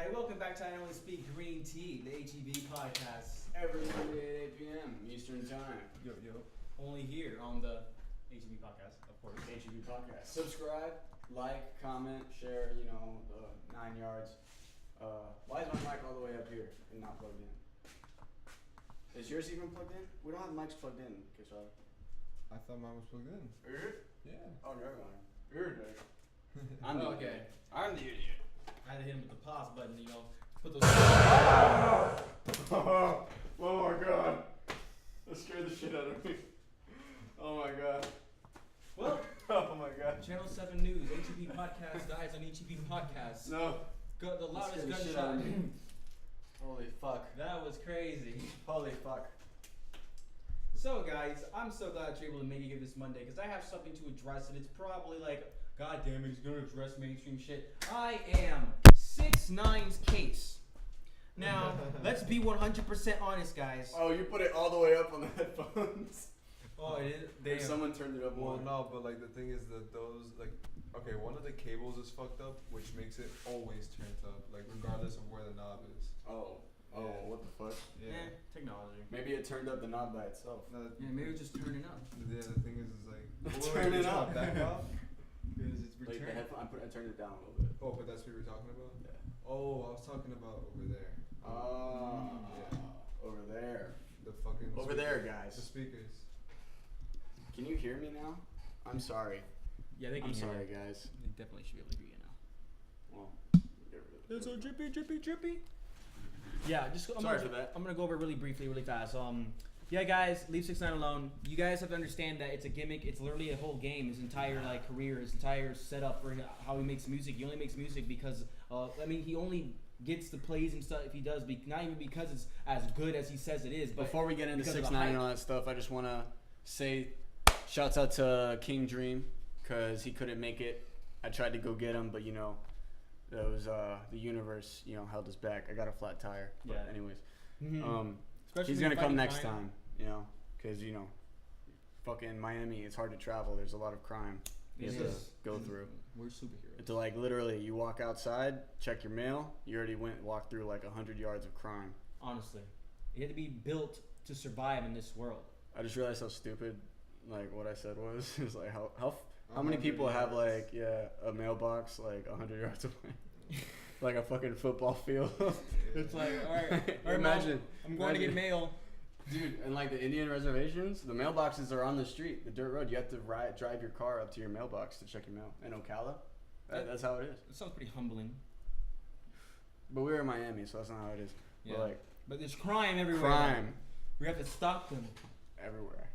everybody. Welcome back to I Only Speak Green Tea, the HEB podcast. Every Monday at 8 p.m. Eastern Time. Yo. Only here on the HEB podcast, of course. HEB podcast. Subscribe, like, comment, share, the 9 yards. Why is my mic all the way up here and not plugged in? Is yours even plugged in? We don't have mics plugged in, Kishore. I thought mine was plugged in. Is it? Yeah. Oh, never mind. You're the I'm the Okay. idiot. I'm the idiot. I had to hit him with the pause button, put those. Oh my god. That scared the shit out of me. Oh my god. Well, Oh my god. Channel 7 News, HEB podcast dies on HEB podcast. No. The loudest That scared the shit out gunshot. of me. Holy fuck. That was crazy. Holy fuck. So guys, I'm so glad you're able to make it this Monday because I have something to address and it's probably like, God damn it, he's gonna address mainstream shit. I am 6ix9ine's case. Now, let's be 100% honest, guys. Oh, you put it all the way up on the headphones. Oh, it is. Damn. Damn. Someone turned it up Well, more. no, but like the thing is that one of the cables is fucked up, which makes it always turned up, like regardless of where the knob is. Oh, Yeah. what the fuck? Technology. Maybe it turned up the knob by itself. No, Yeah, maybe just turn it up. yeah, the thing is like. Turn it up. Back off. Because it's Like the return. headphone, I turned it down a little bit. Oh, but that's what we were talking about. Yeah. Oh, I was talking about over there. Over there. The fucking. Over there, The guys. speakers. Can you hear me now? I'm sorry. Yeah, they can I'm hear sorry, it. guys. They definitely should be able to hear you now. Well, get rid of It's it. so drippy. Yeah, Sorry for that. I'm gonna go over it really briefly, really fast. Yeah, guys, leave 6ix9ine alone. You guys have to understand that it's a gimmick. It's literally a whole game. His entire career, his entire setup for how he makes music. He only makes music because he only gets the plays and stuff if he does. Not even because it's as good as he says it is. But Before we get into because of the 6ix9ine and hype. all that stuff, I just want to say shouts out to King Dream because he couldn't make it. I tried to go get him, but that was the universe held us back. I got a flat tire. But Yeah. anyways, Especially he's when gonna you're come fighting next crime. time. Because fucking Miami, it's hard to travel. There's a lot of crime you It have to is. go through. We're superheroes. To literally, you walk outside, check your mail, you already walked through 100 yards of crime. Honestly, you had to be built to survive in this world. I just realized how stupid what I said was. It's how many 100 people have yards. a mailbox 100 yards away, like a fucking football field. It's like, all right, Imagine, Mom, I'm going to get mail. dude. And the Indian reservations, the mailboxes are on the street, the dirt road. You have to drive your car up to your mailbox to check your mail. In Ocala, that's how it is. It sounds pretty humbling. But we were in Miami, so that's not how it is. Yeah. But there's crime everywhere. Crime We have to stop them everywhere.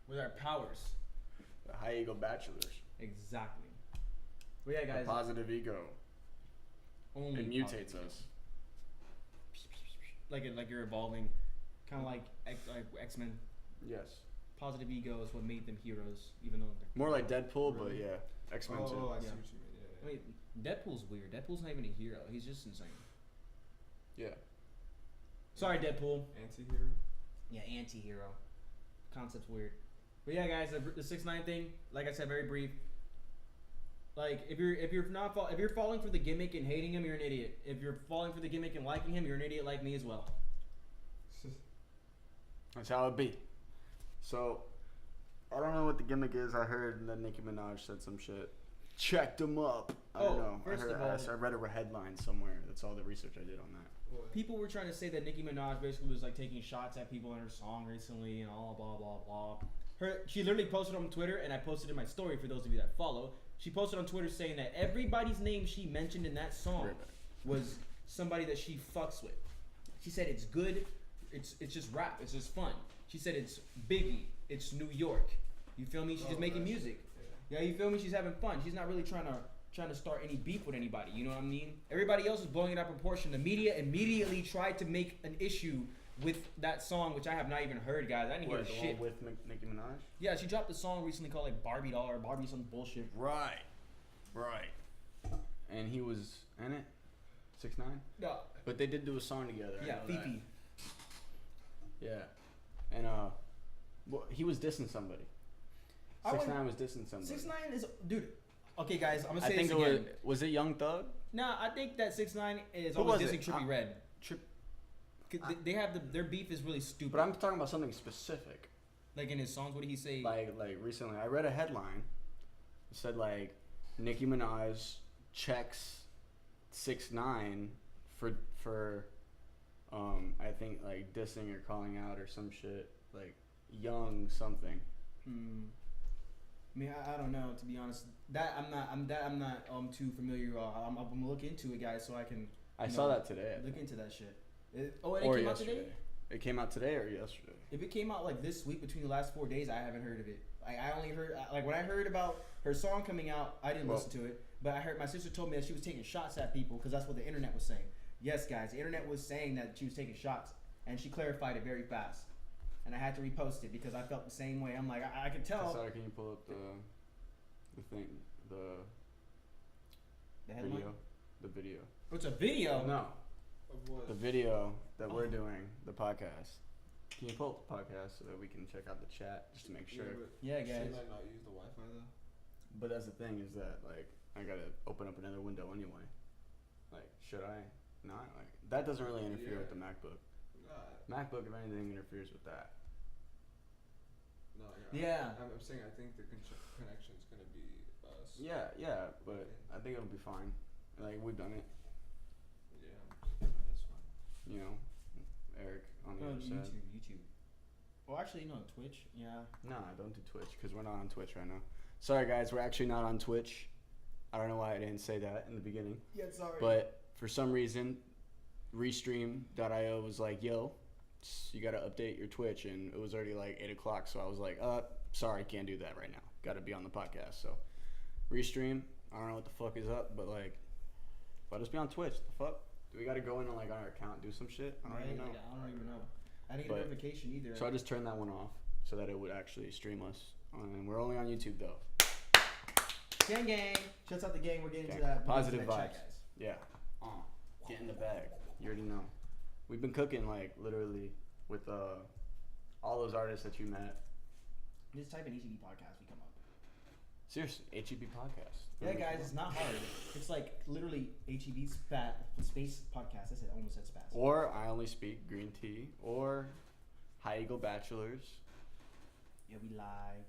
with our powers. The high ego bachelors. Exactly. But yeah, A guys. positive ego. Only It mutates positive. us. Like you're evolving, kind of like X-Men. Yes. Positive ego is what made them heroes, even though they're More like Deadpool, but Really? yeah, X-Men too. Oh, I see Yeah. what you mean. I mean, Deadpool's weird. Deadpool's not even a hero. He's just insane. Yeah. Sorry, Deadpool. Anti-hero. Yeah, anti-hero. Concept's weird. But yeah, guys, the 6ix9ine thing, like I said, very brief. If you're falling for the gimmick and hating him, you're an idiot. If you're falling for the gimmick and liking him, you're an idiot like me as well. That's how it be. So, I don't know what the gimmick is. I heard that Nicki Minaj said some shit. Checked him up. I don't know. First of all, I read a headline somewhere. That's all the research I did on that. people were trying to say that Nicki Minaj basically was taking shots at people in her song recently and all blah blah blah. She literally posted on Twitter, and I posted in my story for those of you that follow. She posted on Twitter saying that everybody's name she mentioned in that song was somebody that she fucks with. She said it's good, it's just rap, it's just fun. She said it's Biggie, it's New York. You feel me? She's just making music. Yeah, you feel me? She's having fun. She's not really trying to start any beef with anybody. You know what I mean? Everybody else is blowing it out of proportion. The media immediately tried to make an issue with that song, which I have not even heard, guys. I didn't hear The shit. one with Nicki Minaj? Yeah, she dropped a song recently called Barbie Doll or Barbie some bullshit. Right. And he was in it? 6ix9ine? Yeah. But they did do a song together. I Yeah, know that. Fifi. Yeah. And he was dissing somebody. 6ix9ine was dissing somebody. 6ix9ine is, dude. Okay, guys, I'm gonna I say think this it again. was it Young Thug? Nah, I think that 6ix9ine is Who always was dissing it? Trippie Red. Trip. 'Cause they have their beef is really stupid. But I'm talking about something specific. Like in his songs, what did he say? Like recently, I read a headline. It said like Nicki Minaj checks 6ix9ine for I think like dissing or calling out or some shit like young something. I mean, I don't know, to be honest. I'm not too familiar. I'm gonna look into it, guys, so I can. I saw that today. Look into that shit. It Or came yesterday. out today. It came out today or yesterday? If it came out like this week between the last 4 days, I haven't heard of it. Like I only heard like when I heard about her song coming out, I didn't listen to it. But I heard my sister told me that she was taking shots at people because that's what the internet was saying. Yes, guys, the internet was saying that she was taking shots, and she clarified it very fast. And I had to repost it because I felt the same way. I'm like, I could tell. Sorry, can you pull up the thing, The headline? video, the video? Oh, it's a video. No, Of what? the video that we're doing, the podcast. Can you pull up the podcast so that we can check out the chat just to make sure? Yeah, guys. Should I not use the Wi-Fi though? But that's the thing is that like I gotta open up another window anyway. Like, should I not? Like that doesn't really interfere with the MacBook. MacBook, if anything, interferes with that. No, Yeah. I'm saying I think the connection's gonna be us. Yeah, but I think it'll be fine. Like we've done it, Yeah, that's fine. you know. Eric on the No, other side. YouTube. Well, actually, no, Twitch. Yeah. Nah, don't do Twitch because we're not on Twitch right now. Sorry guys, we're actually not on Twitch. I don't know why I didn't say that in the beginning. Yeah, sorry. But for some reason, Restream.io was like, yo, you gotta update your Twitch, and it was already like 8 o'clock, so I was like, sorry, can't do that right now. Gotta be on the podcast. So Restream, I don't know what the fuck is up, but like, let us be on Twitch. The fuck? Do we gotta go in and like on our account do some shit? I don't even know. I don't even know. I didn't get a notification either. So I just turned that one off so that it would actually stream us. And we're only on YouTube though. Gang gang. Shouts out the gang. We're getting Gang. to that. Positive We're getting to vibes. that chat, Yeah. Get in the bag. You already know. We've been cooking like literally with all those artists that you met. guys. Just type in HEB podcast. We come up. Seriously, HEB podcast. Yeah, guys, it's not hard. It's like literally HEB space podcast. That's it. I almost said spaz. Or I Only Speak Green Tea. Or High Eagle Bachelors. Yeah, we live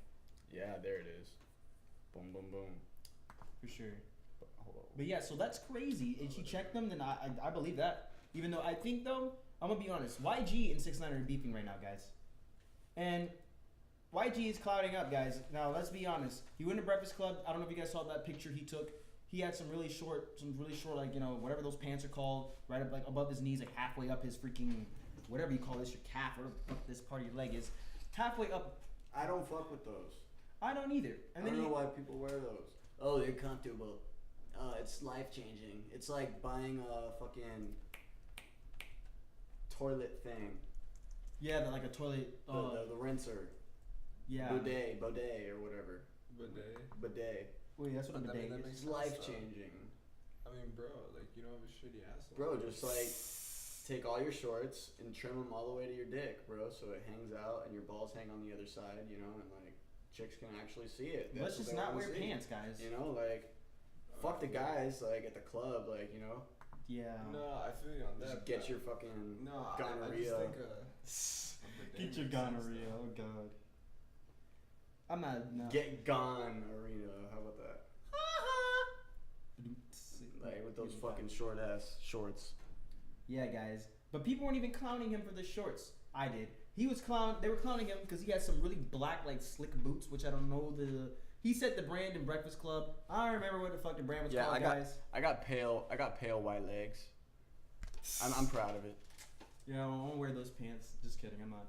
Yeah, there it is. Boom, boom, boom. for sure. Hold on. But yeah, so that's crazy. And she checked them, then I believe that. Even though I think though, I'm gonna be honest, YG and 6ix9ine are beefing right now, guys. And YG is clouding up, guys. Now let's be honest. He went to Breakfast Club. I don't know if you guys saw that picture he took. He had some really short, like, you know, whatever those pants are called, right up like above his knees, like halfway up his freaking, whatever you call this, your calf, whatever the fuck this part of your leg is, halfway up. I don't fuck with those. I don't either. And then I don't know why people wear those. Oh, they're comfortable. It's life changing. It's like buying a fucking toilet thing. yeah, like a toilet. The rinser. Yeah. Bidet or whatever. Bidet. Wait, that's what a I mean, bidet that is. makes It's sense, life though. changing. I mean, bro, like you don't have a shitty asshole. Bro, just like take all your shorts and trim them all the way to your dick, bro, so it hangs out and your balls hang on the other side, you know, and like chicks can actually see it. Let's That's just what they not wanna wear see. pants, guys. You know, like fuck the guys like at the club, like, you know, Yeah. No, I feel you on that. just get but- your fucking No, gonorrhea. I just think a bidet Get your makes sense, gonorrhea. though. Oh god. I'm not. No. Get gone arena. How about that? Like with those fucking short ass shorts. Yeah, guys. But people weren't even clowning him for the shorts. I did. They were clowning him because he had some really black, like slick boots, which I don't know He said the brand in Breakfast Club. I don't remember what the fuck the brand was called, guys. I got pale white legs. I'm proud of it. Yeah, I won't wear those pants. Just kidding. I'm not.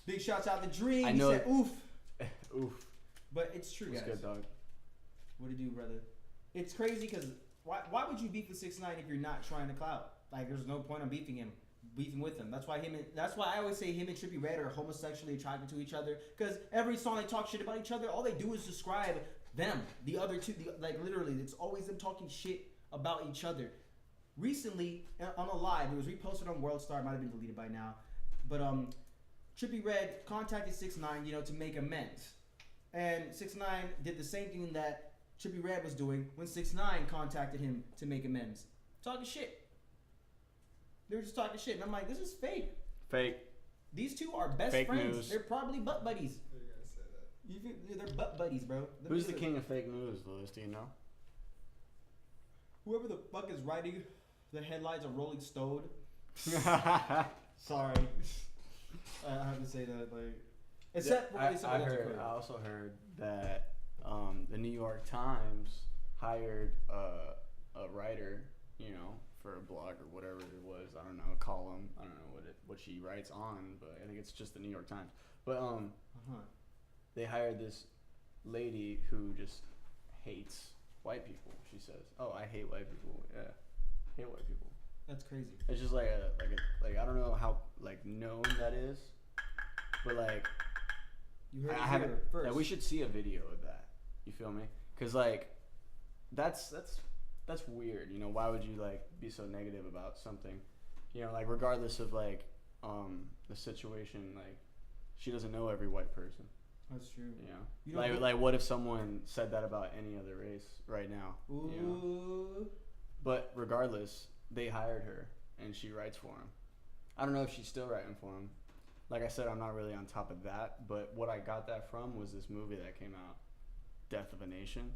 Big shouts out the Dream. I He know said, oof. Oof. But it's true, What's guys. good, dog? What do you do, brother? It's crazy because why would you beef with 6ix9ine if you're not trying to clout? Like, there's no point on beefing with him. That's why I always say him and Trippie Redd are homosexually attracted to each other. Because every song they talk shit about each other, all they do is describe them. The other two, like literally, it's always them talking shit about each other. Recently, on a live, it was reposted on WorldStar. It might have been deleted by now, but Trippie Redd contacted 6ix9ine, you know, to make amends, and 6ix9ine did the same thing that Trippie Redd was doing when 6ix9ine contacted him to make amends. Talking shit. They were just talking shit, and I'm like, this is fake. Fake. These two are best Fake friends. news. They're probably butt buddies. You're gonna say that. You think they're butt buddies, bro? Who's the king of fake news, Lewis? Do you know? Whoever the fuck is writing the headlines of Rolling Stone. I Sorry, I have to say that. Like, except for some of those I also heard that the New York Times hired a writer, you know, for a blog or whatever it was. I don't know, a column. I don't know what she writes on, but I think it's just the New York Times. But they hired this lady who just hates white people. She says, "Oh, I hate white people. Yeah, hate white people." That's crazy. It's just like I don't know how like known that is, but like You heard I it haven't. here first. Yeah, we should see a video of that. You feel me? Cause like that's weird. You know, why would you like be so negative about something? You know, like regardless of like the situation, like she doesn't know every white person. That's true. You know, You don't like what if someone said that about any other race right now? Ooh. You know? But regardless, they hired her and she writes for him. I don't know if she's still writing for him. Like I said, I'm not really on top of that, but what I got that from was this movie that came out, Death of a Nation.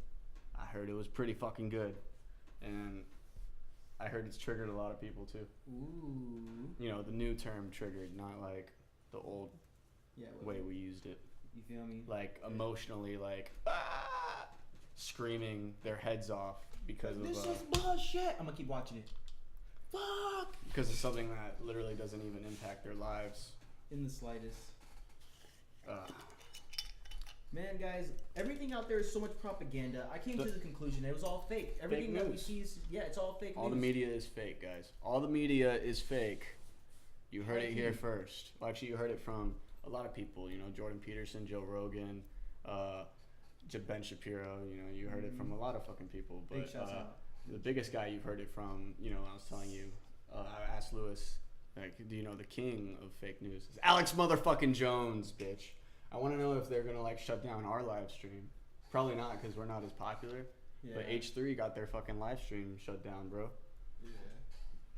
I heard it was pretty fucking good. And I heard it's triggered a lot of people too. Ooh. You know, the new term triggered, not like the old Yeah. way we used it. You feel me? Like emotionally, like screaming their heads off because This of is bullshit. I'm gonna keep watching it. Fuck. because of something that literally doesn't even impact their lives. In the slightest. Uh, Man, guys, everything out there is so much propaganda. I came to the conclusion that it was all fake. Everything that we news. see is, it's all fake all news. the media is fake, guys. All the media is fake. You heard it here first. Well, actually, you heard it from a lot of people. You know, Jordan Peterson, Joe Rogan, Ben Shapiro. You know, you heard it from a lot of fucking people. Big But shouts out. the biggest guy you've heard it from, you know, I was telling you, I asked Lewis, like, do you know the king of fake news? It's Alex motherfucking Jones, bitch. I want to know if they're gonna like shut down our live stream. Probably not, because we're not as popular. Yeah. But H3 got their fucking live stream shut down, bro. Yeah.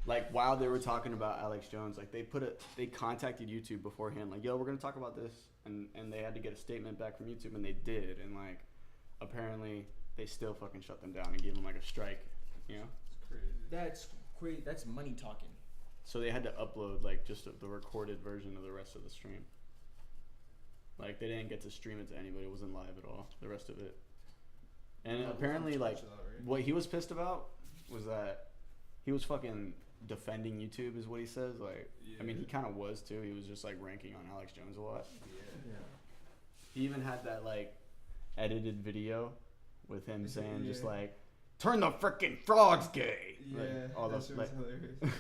Like while they were talking about Alex Jones, like they contacted YouTube beforehand, like, yo, we're gonna talk about this, and they had to get a statement back from YouTube, and they did, and like apparently they still fucking shut them down and gave them like a strike, you know? It's crazy. That's crazy. That's money talking. So they had to upload like just the recorded version of the rest of the stream. Like they didn't get to stream it to anybody. It wasn't live at all. The rest of it. And Yeah, apparently, we'll like, touch that, right? what he was pissed about was that he was fucking defending YouTube, is what he says. Like, I mean, he kind of was too. He was just like ranking on Alex Jones a lot. Yeah. Yeah. He even had that like edited video with him saying just Yeah. like, "Turn the frickin' frogs gay." Yeah, like, all that those, shit like, was hilarious.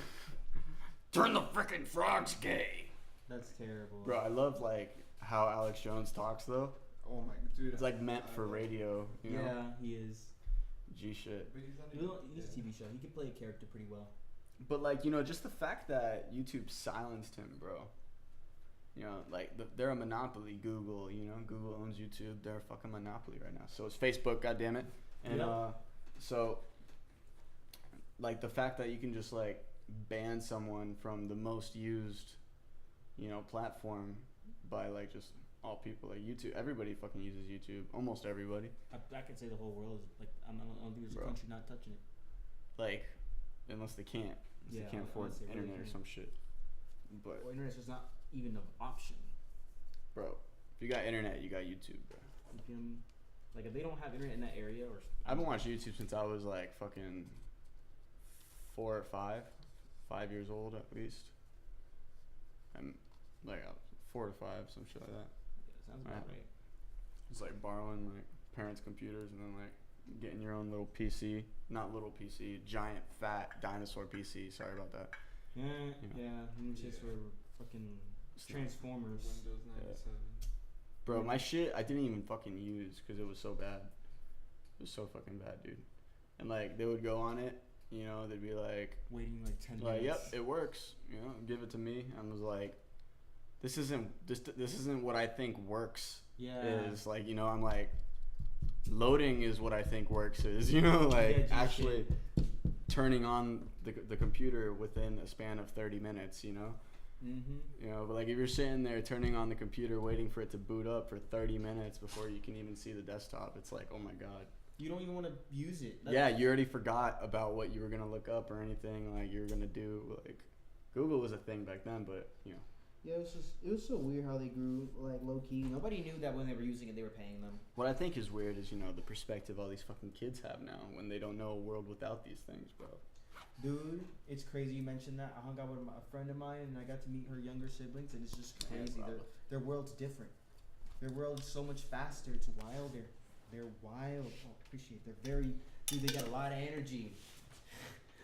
"Turn the frickin' frogs gay." That's terrible. Bro, I love like how Alex Jones talks though. Oh my dude. It's like meant I for love- radio, you know? Yeah, he is. G shit. But he's not He's even. a TV show. He can play a character pretty well. But like, you know, just the fact that YouTube silenced him, bro. You know, like they're a monopoly. Google, you know, Google owns YouTube. They're a fucking monopoly right now. So it's Facebook, goddammit. And Yeah. so like the fact that you can just like ban someone from the most used, you know, platform by like just all people, like YouTube. Everybody fucking uses YouTube. Almost everybody. I could say the whole world is like, I don't think there's a Bro. country not touching it. Like, unless they can't. Unless Yeah, they can't afford unless they really internet or can't. some shit. But Well, internet's just not even an option. bro, if you got internet, you got YouTube, bro. You feel me? Like if they don't have internet in that area, or I haven't watched YouTube since I was like fucking 4 or 5 years old at least. I'm like 4 to 5, some shit like that. Yeah, sounds about right. It's like borrowing like parents' computers and then like getting your own little PC, not little PC, giant fat dinosaur PC. Sorry about that. Yeah, Yeah. and it's just for fucking It's not- Transformers. Windows 97. Bro, my shit I didn't even fucking use because it was so bad. It was so fucking bad, dude. And like they would go on it, you know, they'd be like, Waiting like 10 yep, minutes. it works. You know, give it to me. And I was like, this isn't what I think works. Yeah. Is like, you know, I'm like, loading is what I think works. Is like Yeah, G actually turning on the computer within a span of 30 minutes. Mm-hmm. But like if you're sitting there turning on the computer waiting for it to boot up for 30 minutes before you can even see the desktop, it's like, oh my god. You don't even want to use it. Yeah, you already forgot about what you were gonna look up or anything like you were gonna do. Like Google was a thing back then, but Yeah, it was so weird how they grew like low key. Nobody knew that when they were using it, they were paying them. What I think is weird is the perspective all these fucking kids have now when they don't know a world without these things, bro. Dude, it's crazy you mentioned that. I hung out with a friend of mine and I got to meet her younger siblings, and it's just crazy. Their world's different. Their world's so much faster. It's wilder. They're wild. Oh, appreciate. Dude, they got a lot of energy.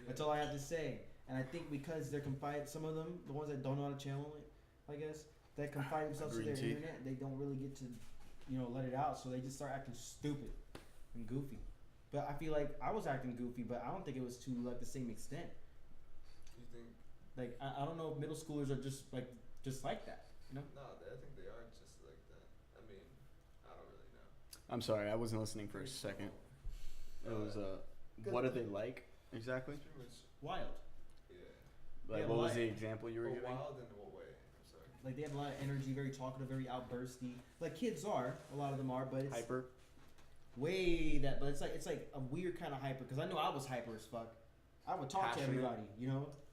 That's all I have to say. And I think because they're confined, some of them, the ones that don't know how to channel it, I guess, that confine themselves to their internet, they don't really get to, let it out. So they just start acting stupid and goofy. But I feel like I was acting goofy, but I don't think it was to like the same extent. You think? Like I don't know if middle schoolers are just like that, No, I think they are just like that. I mean, I don't really know. I'm sorry, I wasn't listening for a second. It was what are they like exactly? It's pretty much Wild. yeah. Like Yeah, what was like- the example you were But giving? wild in what way? I'm sorry. Like they have a lot of energy, very talkative, very outbursty. Like kids are, a lot of them are, but it's Hyper. way that. But it's like a weird kind of hyper. Because I know I was hyper as fuck. I would talk Passionate. to everybody,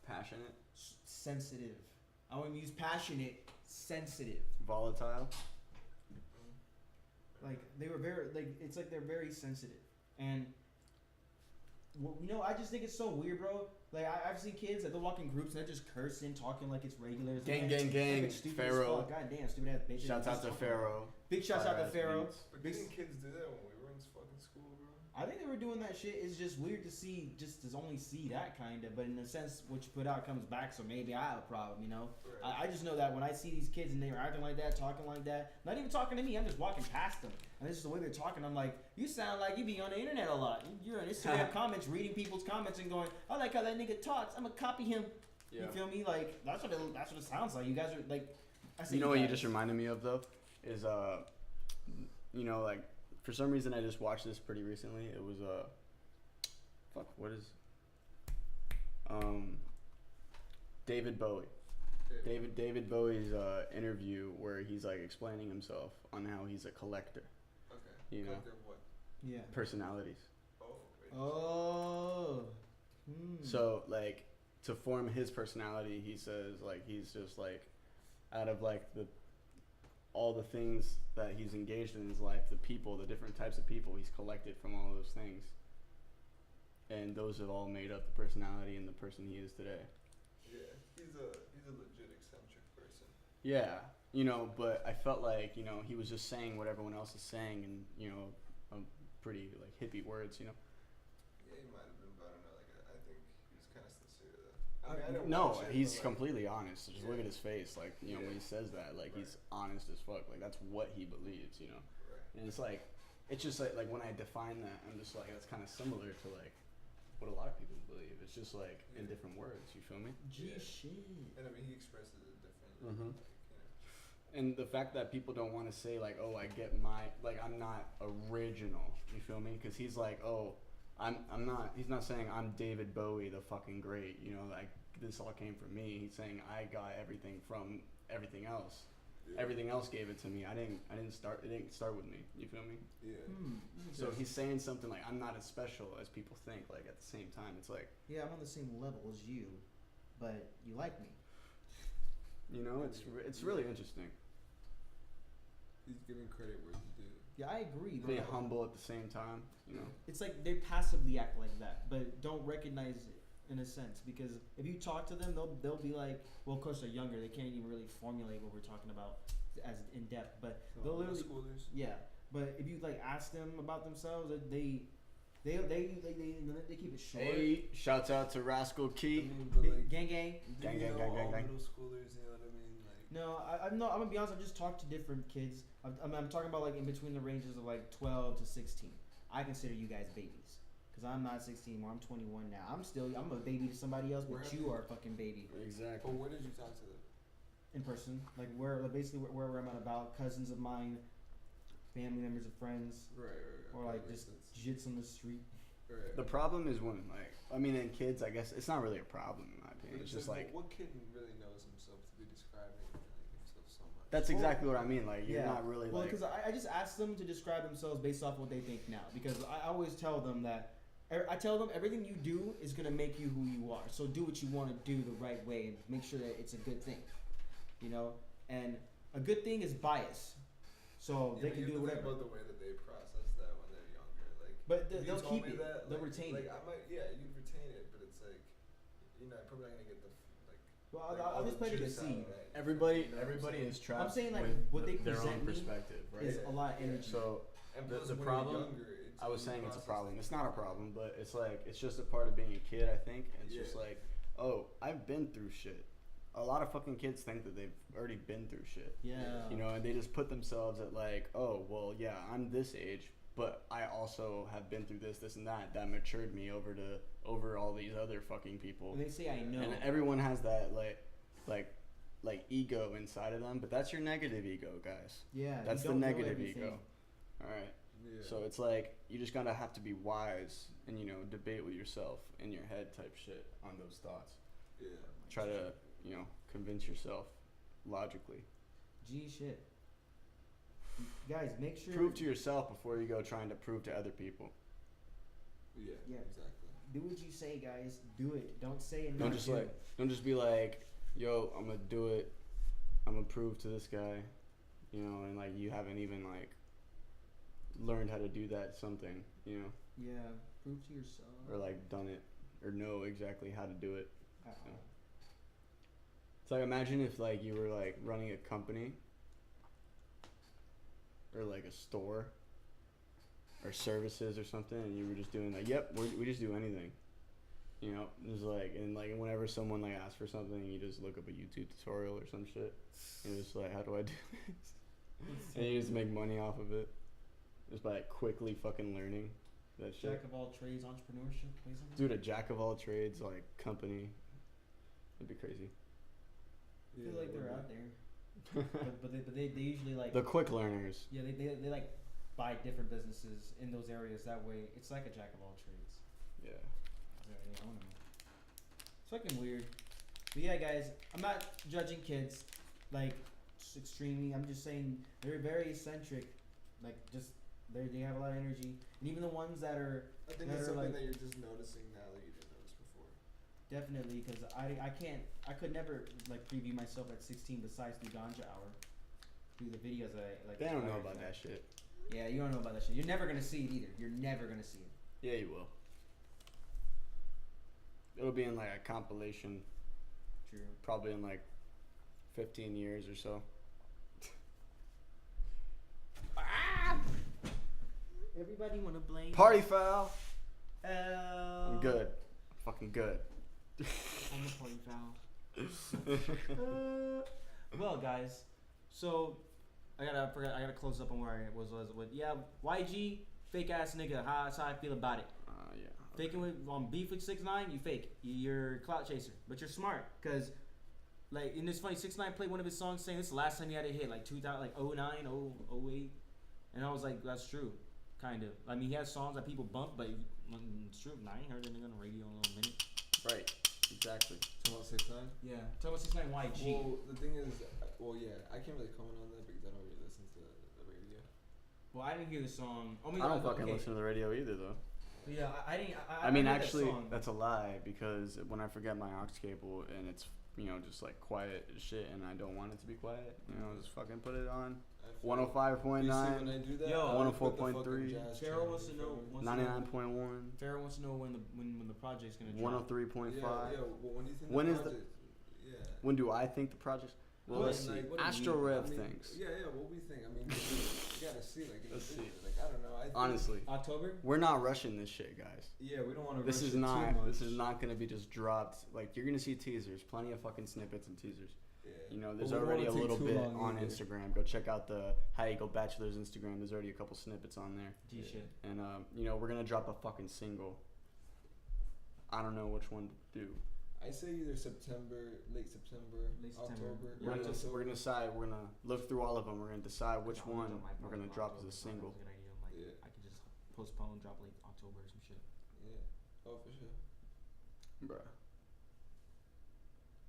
Passionate. sensitive. I wouldn't use passionate, sensitive. Volatile. Like they were very it's like they're very sensitive, and I just think it's so weird, bro. Like I've seen kids that they'll walk in groups and they're just cursing, talking like it's regular. It's Gang, like, gang, gang. like, stupid as Pharaoh. fuck. God damn, stupid ass bitches. Shouts out to Pharaoh. Big shouts out to Fire-ass Pharaoh. beats. But Big, didn't kids do that when we were in fucking school, bro? I think they were doing that shit. It's just weird to see, just to only see that kind of. But in a sense, what you put out comes back. So maybe I have a problem, Right. I just know that when I see these kids and they're acting like that, talking like that, not even talking to me, I'm just walking past them. And this is the way they're talking. I'm like, you sound like you be on the internet a lot. You're on Instagram comments, reading people's comments and going, I like how that nigga talks. I'm going to copy him. Yeah. You feel me? Like, that's what it sounds like. You guys are like, I say You know what you guys. just reminded me of though? Is like for some reason I just watched this pretty recently. It was David Bowie. David Bowie's interview where he's like explaining himself on how he's a collector. Okay. You know. Collector of what? Yeah. Personalities. Oh. Wait. Oh. So like to form his personality, he says like he's just like out of like all the things that he's engaged in his life, the different types of people he's collected from all those things, and those have all made up the personality and the person he is today. Yeah, he's a legit eccentric person. Yeah, but I felt like he was just saying what everyone else is saying, and pretty like hippie words, Yeah, he might have been, but I don't know. Like I think he was kind of sincere though. I mean, I don't No, watch it, he's but, like, completely honest. Just look Yeah. at his face, like when he says that, like he's honest as fuck. Like that's what he believes, Right. And it's just like when I define that, I'm just like that's kind of similar to like what a lot of people believe. It's just like in Yeah. different words. You feel me? Gee, Yeah. shit. And I mean, he expresses it differently. Mhm. Like, And the fact that people don't want to say like, oh, I get I'm not original. You feel me? Because he's like, oh, I'm not. He's not saying I'm David Bowie, the fucking great. Like this all came from me. He's saying I got everything from everything else. Yeah. Everything else gave it to me. I didn't start. It didn't start with me. You feel me? Yeah. So he's saying something like I'm not as special as people think. Like at the same time, it's like Yeah, I'm on the same level as you, but you like me. it's really interesting. He's giving credit where it's due. Yeah, I agree. Being but humble at the same time. It's like they passively act like that, but don't recognize it in a sense. Because if you talk to them, they'll be like, well, of course they're younger. They can't even really formulate what we're talking about as in depth. But they'll Middle literally, schoolers. yeah. But if you like ask them about themselves, they keep it short. Hey, shouts out to Rascal I Key. mean, but Big- like, gang gang. do Gang, you gang, know gang, gang, all gang. middle schoolers? You know what I mean? Like, No, I'm gonna be honest. I've just talked to different kids. I'm talking about like in between the ranges of like 12 to 16. I consider you guys babies because I'm not 16 anymore. I'm 21 now. I'm a baby to somebody else, Where but have you you- are a fucking baby Exactly. but where did you talk to them? in person. Like basically where I'm at about cousins of mine, family members or friends, Right. or Okay, like makes just sense. jits on the street. Right. The problem is when, like, I mean, in kids, I guess it's not really a problem in my opinion. It's just like what kid really knows himself to be describing himself so much? that's exactly what I mean. Like, you're not really well, like. because I just ask them to describe themselves based off what they think now. Because I always tell them that I tell them everything you do is gonna make you who you are. So do what you want to do the right way and make sure that it's a good thing. You know, and a good thing is bias. So they can do whatever. About the way that they process that when they're younger, like. But if you they'll told keep me it. that, They'll like, retain like it. I might, yeah, you'd retain it, but it's like, you're not probably not gonna get the like. Well, like, I'll all just the play to the juice out seed. of that, Everybody you know what I'm saying? is trapped. I'm saying, like, with what they their present own me perspective, right? Is a lot of energy. So And the plus, when you're problem- younger, I was you saying it's a process problem. things It's not a differently. problem, but it's like it's just a part of being a kid. I think and it's just Yeah. like, oh, I've been through shit. A lot of fucking kids think that they've already been through shit. Yeah. You know, and they just put themselves at like, oh, well, yeah, I'm this age, but I also have been through this, and that matured me over all these other fucking people. When they say I know. And everyone has that like ego inside of them, but that's your negative ego, guys. Yeah. That's you the don't know negative everything. ego. All right. Yeah. So it's like you just gotta have to be wise and debate with yourself in your head type shit on those thoughts. Yeah. Try to convince yourself logically. Gee shit. Guys, make sure. Prove to yourself before you go trying to prove to other people. Yeah. Yeah. Exactly. Do what you say, guys. Do it. Don't say it. Don't just be like, yo, I'm gonna do it. I'm gonna prove to this guy, and like you haven't even like learned how to do that something, Yeah. Prove to yourself. or like done it or know exactly how to do it. Uh-oh. It's like imagine if like you were like running a company or like a store or services or something, and you were just doing like, yep, we just do anything. It's like and like whenever someone like asks for something, you just look up a YouTube tutorial or some shit, and it's like, how do I do this? And you just make money off of it, just by like, quickly fucking learning that shit. Jack of all trades, entrepreneurship, basically. Dude, a jack of all trades like company, it'd be crazy. I feel like they're out there, but they usually like. The quick learners. Yeah, they like buy different businesses in those areas. That way, it's like a jack of all trades. Yeah. Yeah, I don't know. It's fucking weird. But yeah, guys, I'm not judging kids, like, just extremely. I'm just saying they're very eccentric. Like, just, they have a lot of energy. And even the ones that are, I think that it's are something like, that you're just noticing now that you didn't notice before. definitely, because I could never, like, preview myself at 16 besides through Ganja Hour. Through the videos that I, like. They don't know inspired about from. that shit. Yeah, you don't know about that shit. You're never gonna see it either. You're never gonna see it. Yeah, you will. It'll be in like a compilation, True. probably in like 15 years or so. Everybody wanna blame. Party foul. I'm I'm good. Fucking good. I'm a party foul. Well, guys, so I gotta close up on where I was with. Yeah, YG, fake ass nigga. That's how I feel about it. Yeah. Faking with beef with 6ix9ine, you fake. You're a clout chaser, but you're smart, cause like in this funny 6ix9ine played one of his songs saying this is the last time he had a hit, like 2000, like 09, 08, and I was like, that's true, kind of. I mean, he has songs that people bump, but it's true. I ain't heard that nigga on the radio in a little minute. Right. Exactly. Talking about 6ix9ine? Yeah, tell me 6ix9ine YG. Well, the thing is, yeah, I can't really comment on that because I don't really listen to the radio. Well, I didn't hear the song. I don't fucking listen to the radio either, though. But yeah, I didn't. I mean, heard that actually, song. that's a lie because when I forget my aux cable and it's just like quiet as shit and I don't want it to be quiet, just fucking put it on. I feel like- 105.9, You see, when I do that, Yo, I would put the 104.3, fucking jazz Pharaoh channel wants to in know- front of me. wants to know- 99.1, Farrah wants to know when the project's gonna drop. 103.5. Yeah, well, when do you think When the is the- project? Yeah. When do I think the project? Well, What, let's see. like, what do you Astro mean? Rev I mean, thinks. Yeah, what we think. I mean, you gotta see, like, Let's see. like, I don't know. I think, Honestly, October. we're not rushing this shit, guys. Yeah, we don't want to. This rush is it not. Too much. This is not gonna be just dropped. Like you're gonna see teasers, plenty of fucking snippets and teasers. Yeah. There's But we don't already a wanna take little too bit long on either. Instagram. Go check out the Haigo Bachelor's Instagram. There's already a couple snippets on there. G shit. And we're gonna drop a fucking single. I don't know which one to do. I say either September, late September, Late September. October. Yeah, early October. We're gonna decide. We're gonna look through all of them. We're gonna decide which I'll one do my we're part gonna in drop as a October, so single. That was a good idea. I'm like, Yeah. I could just postpone, drop late October or some shit. Yeah. Oh, for sure. Bruh.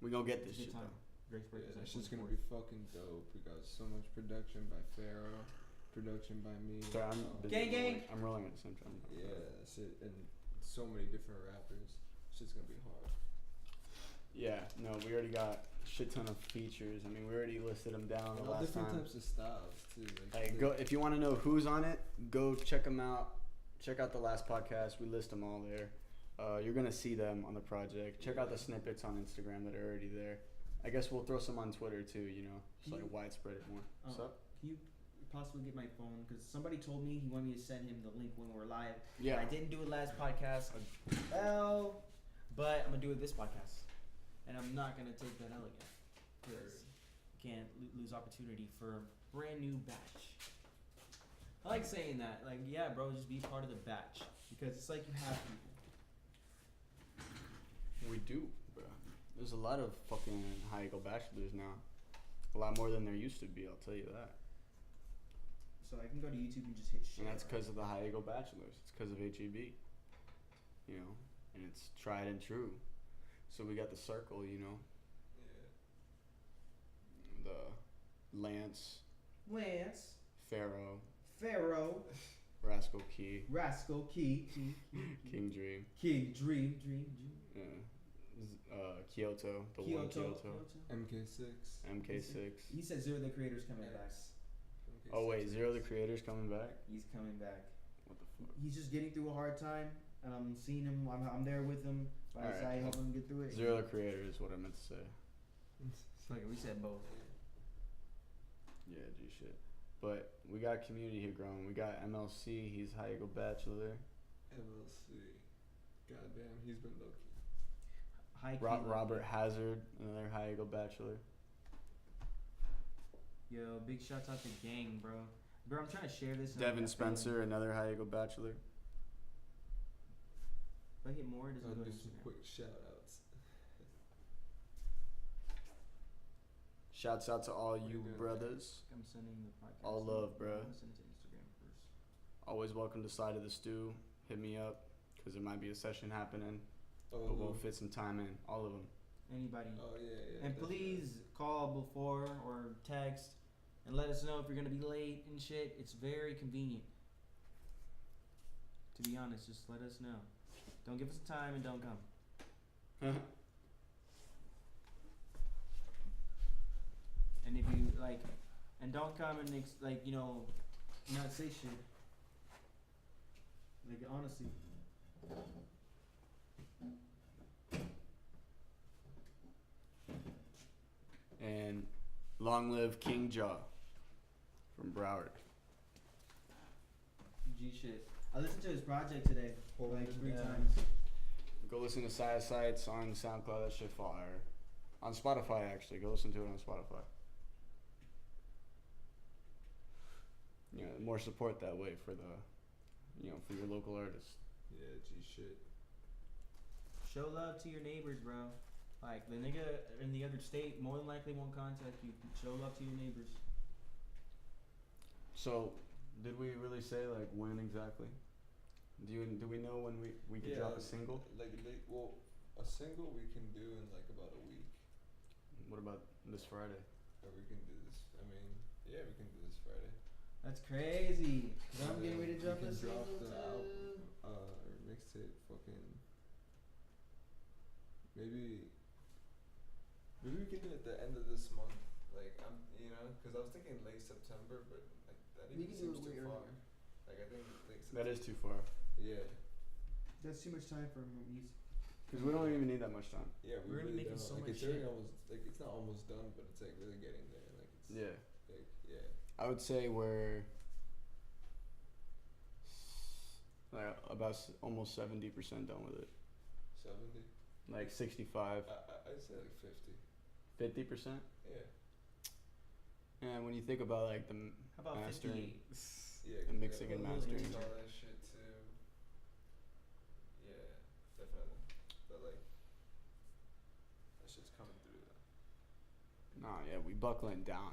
We gonna get It's this a good shit time. though. Grace break Yeah, is that like shit's gonna 24th. be fucking dope. We got so much production by Pharaoh, production by me. Sorry, I'm busy Gang, gang. rolling. I'm rolling at the same time. Yeah, shit, and so many different rappers. Shit's gonna be hard. Yeah. No, we already got a shit ton of features. I mean, we already listed them down And the all last different time. types of styles too. Hey, go if you want to know who's on it. Go check them out. Check out the last podcast. We list them all there. You're gonna see them on the project. Check out the snippets on Instagram that are already there. I guess we'll throw some on Twitter too. You know, just like widespread it more. What's up? Can you possibly get my phone? Because somebody told me he wanted me to send him the link when we're live. Yeah. I didn't do it last podcast. Well, but I'm gonna do it this podcast, and I'm not gonna take that L again. Because can't lose opportunity for a brand new batch. I like saying that. Like, yeah, bro, just be part of the batch because it's like you have people. We do, bro. There's a lot of fucking high eagle bachelors now. A lot more than there used to be. I'll tell you that. So I can go to YouTube and just hit share. And that's because of the high eagle bachelors. It's because of HEB. You know, and it's tried and true. So we got the circle. You know, Yeah. the Lance, Pharaoh, Rascal Key, Rascal Key, King Dream, Dream. Kyoto, the one Kyoto, MK6. MK6. He said Zero the Creator's coming back. X. MK6 Oh wait, Zero the X. Creator's coming back. He's coming back. What the fuck? He's just getting through a hard time, and I'm seeing him. I'm there with him. By his Alright, side, helping him get through it. Zero the Creator is what I meant to say. Like we said both. Yeah, G shit. But we got community here growing. We got MLC. He's high eagle bachelor. MLC. Goddamn, he's been low key. High key. Robert Hazard, another high eagle bachelor. Yo, big shouts out to gang, bro. Bro, I'm trying to share this. and I Devin got feeling- Spencer, another high eagle bachelor. If I hit more, it doesn't I'll go to do some Instagram. quick shout outs. Shouts out to all What are you you doing, brothers. I'm sending the podcast. All love, bro. I'm gonna send it to Instagram first. Always welcome to Side of the Stew. Hit me up, because there might be a session happening. Oh, But we'll fit some time in. All of them. Anybody. oh yeah, yeah. And definitely. please call before or text and let us know if you're gonna be late and shit. It's very convenient. To be honest, just let us know. Don't give us a time and don't come. And if you like, and don't come and not say shit. Like honestly. And long live King Jaw from Broward. G shit. I listened to his project today like 3 Yeah. times. Go listen to Side Sights on SoundCloud. That shit fire. On Spotify, actually. Go listen to it on Spotify. You know, more support that way for the, for your local artists. Yeah, G shit. Show love to your neighbors, bro. Like the nigga in the other state more than likely won't contact you. Show love to your neighbors. So, did we really say like when exactly? Do we know when we could drop a single? Well, a single we can do in like about a week, What about this Friday? or we can do this. I mean, yeah, we can do this Friday. That's crazy. 'Cause I'm And getting ready to then drop we a can single drop the too. album, or mixtape. Fucking maybe we can do it at the end of this month. Like because I was thinking late September, but like that We even can do seems it too way far. earlier. Like I think late That September. is too far. Yeah. That's too much time for music. Because we don't even need that much time. Yeah, we We're gonna really make it don't. so Like much it's already shit. almost like it's not almost done, but it's like really getting there. Like it's Yeah. like yeah. I would say we're like almost 70% done with it. 70. Like 65, I'd say like 50. 50%. Yeah. And when you think about like the How about mastering, 58? Yeah. And 'cause mixing we and gotta mastering. mix all that shit too. Yeah, definitely. But like, Nah, yeah, we buckling down.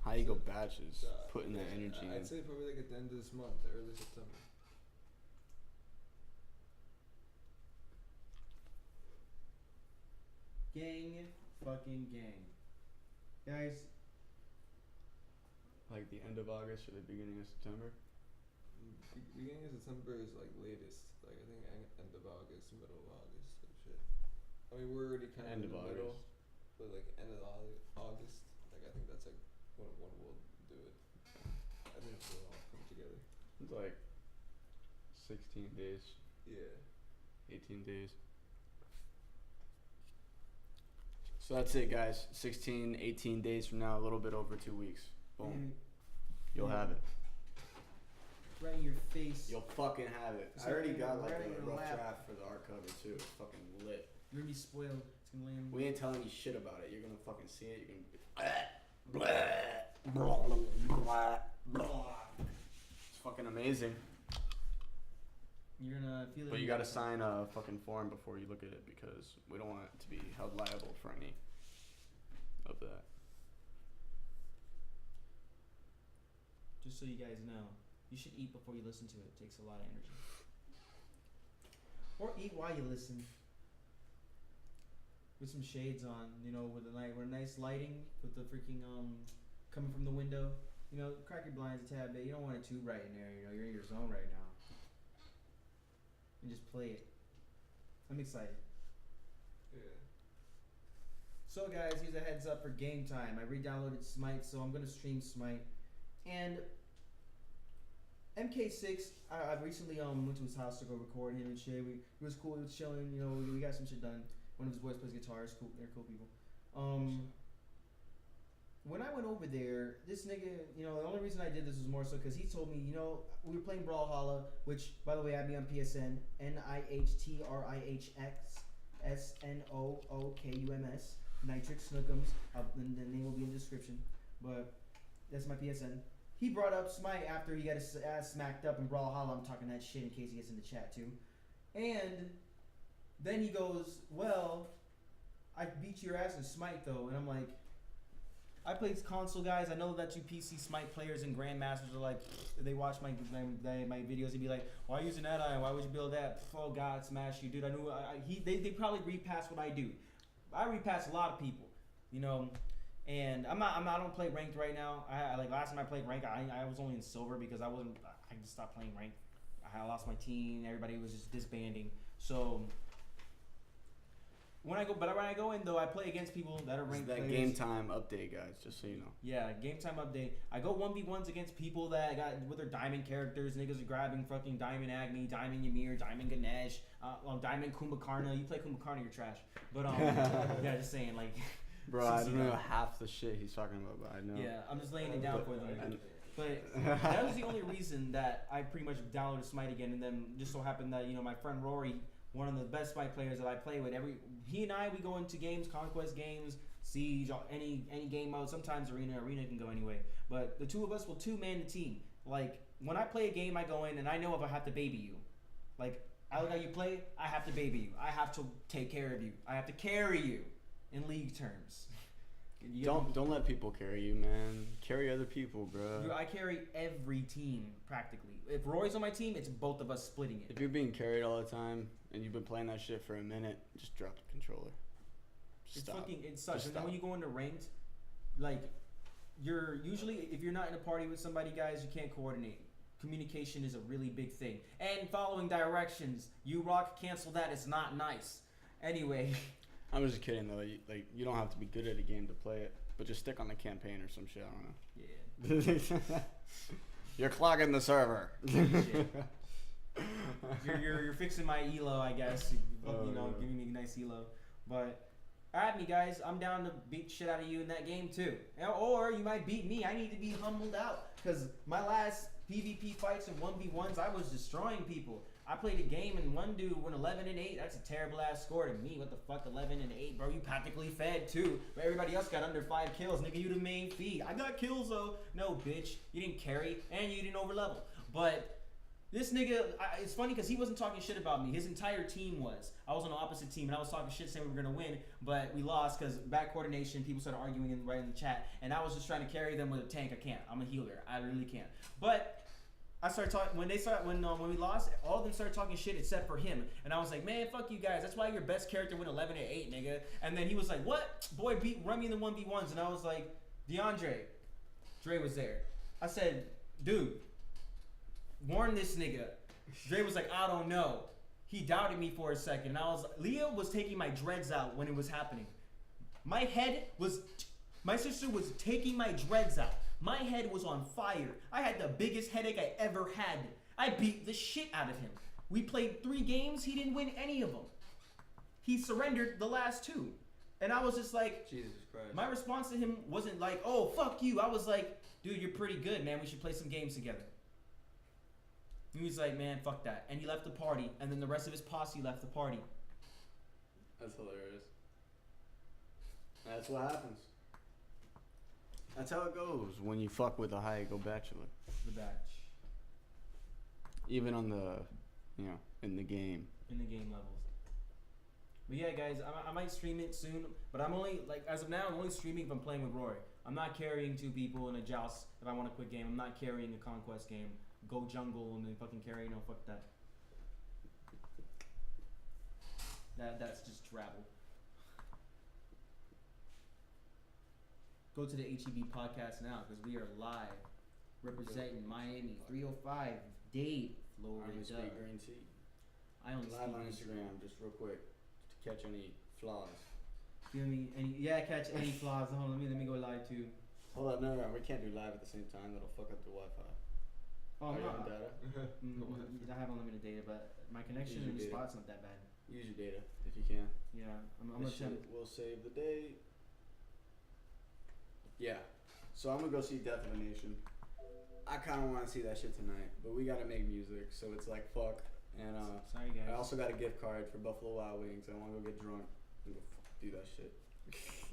How you go batches, putting that energy I'd in. say probably like at the end of this month, early September. Gang, fucking gang. Guys, Like the end of August or the beginning of September. Beginning of September is like latest. Like I think end of August, middle of August, some shit. I mean we're already kind End of in of the middle, August. but like end of August, like I think that's like when we'll do it. I think it'll all come together. It's like 16 days, Yeah. 18 days. So that's it, guys. 16, 18 days from now, a little bit over 2 weeks. Boom. You'll have it. right in your face. You'll fucking have it. It's I already got right like in a your rough lap. draft for the art cover too. It's fucking lit. You're gonna be spoiled. It's gonna land. We ain't telling you shit about it. You're gonna fucking see it. You're gonna be it's fucking amazing. You're gonna feel it. But you gotta sign a fucking form before you look at it because we don't want it to be held liable for any of that. Just so you guys know, you should eat before you listen to it. It takes a lot of energy. Or eat while you listen. With some shades on, you know, with nice lighting, with the freaking coming from the window. You know, crack your blinds a tad bit. You don't want it too bright in there. You know, you're in your zone right now. And just play it. I'm excited. Yeah. So guys, here's a heads up for game time. I re-downloaded Smite, so I'm gonna stream Smite. And MK6, I recently went to his house to go record him and shit. It was cool. He was chilling. You know, we got some shit done. One of his boys plays guitar. It's cool. They're cool people. When I went over there, this nigga, you know, the only reason I did this was more so because he told me, you know, we were playing Brawlhalla, which, by the way, add me on PSN, NIHTRIHXSNOOKUMS, Nitrix Snookums. The name will be in the description, but that's my PSN. He brought up Smite after he got his ass smacked up in Brawlhalla. I'm talking that shit in case he gets in the chat too. And then he goes, well, I beat your ass in Smite though. And I'm like, I play console, guys. I know that you PC Smite players and Grandmasters are like, they watch my videos and be like, why using that iron? Why would you build that? Oh God, smash you, dude. I knew they probably repass what I do. I repass a lot of people, you know. And I don't play ranked right now. I like last time I played ranked, I was only in silver because I just stopped playing ranked. I lost my team. Everybody was just disbanding. So when I go in though, I play against people that are ranked. That players. game time update, guys. Just so you know. Yeah, game time update. I go 1v1s against people that got with their diamond characters. Niggas are grabbing fucking Diamond Agni, Diamond Ymir, Diamond Ganesh, Diamond Kumbhakarna. You play Kumbhakarna, you're trash. But yeah, just saying like. Bro, I don't know half the shit he's talking about, but I know. Yeah, I'm just laying it down for them. But that was the only reason that I pretty much downloaded Smite again, and then just so happened that, you know, my friend Rory, one of the best Smite players that I play with, he and I, we go into games, conquest games, siege, any game mode. Sometimes arena can go anyway. But the two of us will two-man the team. Like when I play a game, I go in and I know if I have to baby you. Like I look how you play, I have to baby you. I have to take care of you. I have to carry you. In league terms. Don't let people carry you, man. Carry other people, bro. Dude, I carry every team practically. If Roy's on my team, it's both of us splitting it. If you're being carried all the time and you've been playing that shit for a minute, just drop the controller. Stop. It sucks. Just And then stop. when you go into ranked, like you're usually, if you're not in a party with somebody, guys, you can't coordinate. Communication is a really big thing. And following directions. You rock, cancel that. It's not nice. Anyway. I'm just kidding though. You don't have to be good at a game to play it, but just stick on the campaign or some shit. I don't know. Yeah. You're clogging the server. you're fixing my elo, I guess. Giving me a nice elo. But add me, guys. I'm down to beat shit out of you in that game too. Or you might beat me. I need to be humbled out because my last PvP fights and 1v1s, I was destroying people. I played a game and one dude went 11-8. That's a terrible ass score to me. What the fuck, 11-8, bro? You practically fed too. But everybody else got under 5 kills. Nigga, you the main feed. I got kills though. No, bitch. You didn't carry and you didn't overlevel. But This nigga, it's funny because he wasn't talking shit about me. His entire team was. I was on the opposite team, and I was talking shit saying we were going to win, but we lost because bad coordination. People started arguing right in the chat, and I was just trying to carry them with a tank. I can't. I'm a healer. I really can't. But I started talking, when we lost, all of them started talking shit except for him. And I was like, man, fuck you guys. That's why your best character went 11-8, nigga. And then he was like, what? Boy, run me in the 1v1s. And I was like, DeAndre. Dre was there. I said, dude, warn this nigga. Dre was like, I don't know. He doubted me for a second. And I was like, Leo was taking my dreads out when it was happening. My sister was taking my dreads out. My head was on fire. I had the biggest headache I ever had. I beat the shit out of him. We played 3 games. He didn't win any of them. He surrendered the last 2. And I was just like, Jesus Christ. my response to him wasn't like, oh, fuck you. I was like, dude, you're pretty good, man. We should play some games together. He was like, man, fuck that. And he left the party. And then the rest of his posse left the party. That's hilarious. That's what happens. That's how it goes when you fuck with a high ego bachelor. The batch. Even on the, in the game. In the game levels. But yeah, guys, I might stream it soon. But I'm only, as of now, I'm only streaming if I'm playing with Roy. I'm not carrying 2 people in a joust if I want to quit game. I'm not carrying a conquest game. Go jungle and then fucking carry, fuck that. That's just travel. Go to the HEB podcast now because we are live representing Miami 305 Dade, Florida. Speak green tea. I only Live speak on green Instagram, just real quick, to catch any flaws. Feel me? Catch any flaws. Hold on, let me go live too. Hold on, no, we can't do live at the same time. That'll fuck up the Wi-Fi. Oh, Are you no. on data? I have unlimited data, but my connection in the data. spot's not that bad. Use your data if you can. Yeah, I'm This gonna shit will save the day. Yeah. So I'm gonna go see Death of a Nation. I kind of want to see that shit tonight, but we gotta make music, so it's like fuck. And sorry guys. I also got a gift card for Buffalo Wild Wings. I want to go get drunk and go do that shit.